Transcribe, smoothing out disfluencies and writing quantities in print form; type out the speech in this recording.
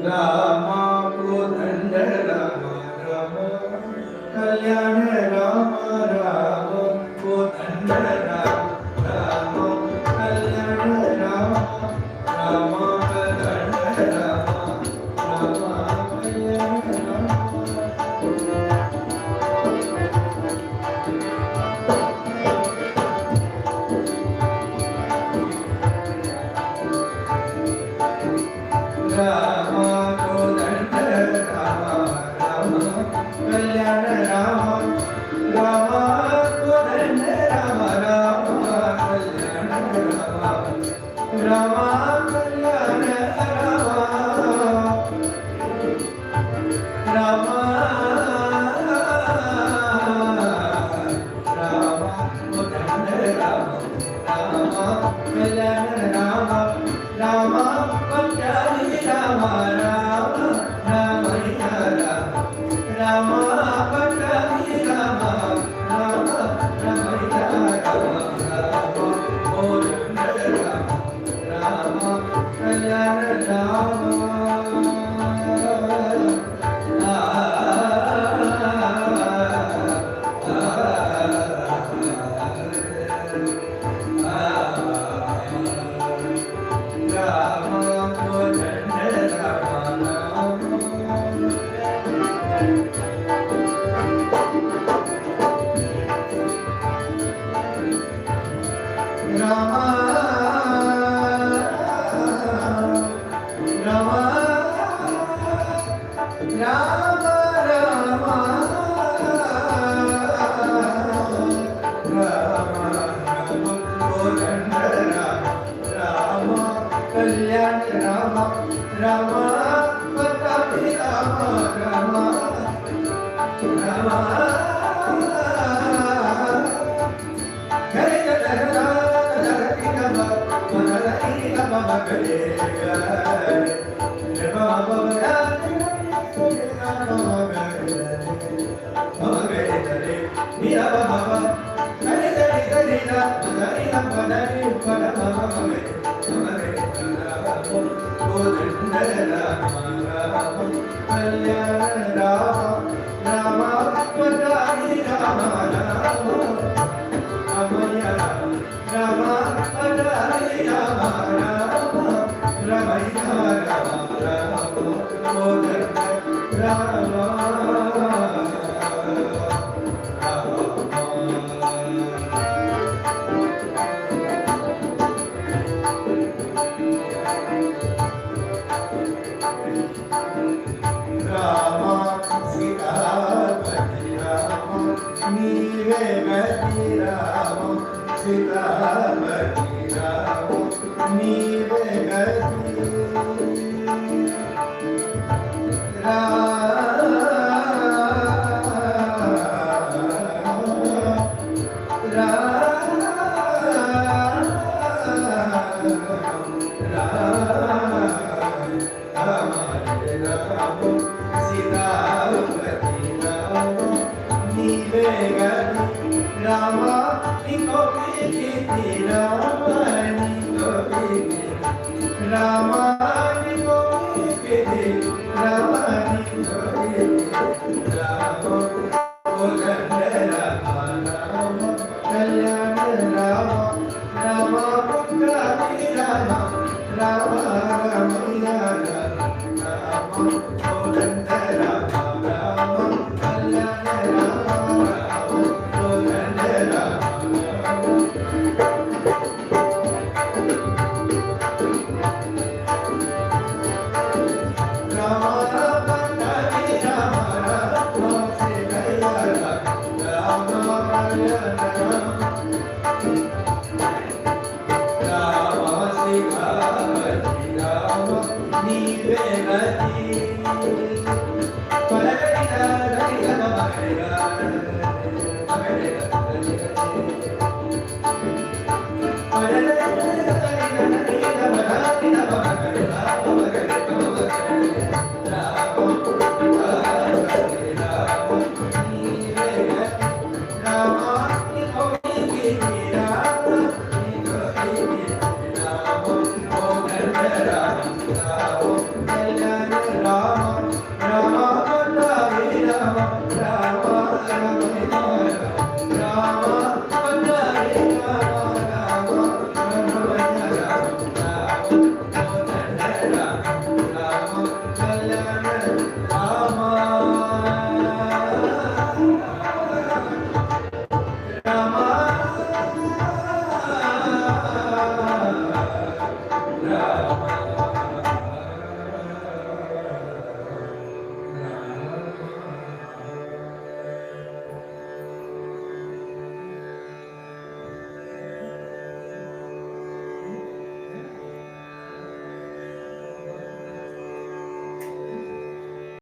रामा कोदंड राम राम कल्याण राम राम कोदंड राम राम कल्याण राम राम कोदंड राम राम कल्याण राम कोदंड राम राम कल्याण राम राम कोदंड राम राम कल्याण राम राम कल्याण राम राम कोदंड राम राम कल्याण राम राम पट्टाली राम राम राम राम राम पट्टाली राम राम राम राम कोदंड राम राम कल्याण राम कल्याण राम राम पट्टाभी राम राम राम गरे गरे गरे नम मनरे नम गरे गरे बाबा गरे गरे मीरा बाबा गरे गरे गरे ना गरे नम मनरे नम गरे कोदंड राम राम कल्याण राम राम पट्टाभी राम राम रामया राम पट्टाभी राम राम रमैया राम राम कोदंड राम नीवे गति राम सीतापति राम नीवे गति रामा निको कीर्ति रामा निको कीर्ति रामा निको कीर्ति रामा निको कीर्ति राम कोदंड राम राम कल्याण राम राम पट्टाभी राम राम रमैया राम कोदंड राम राम कल्याण राम रामा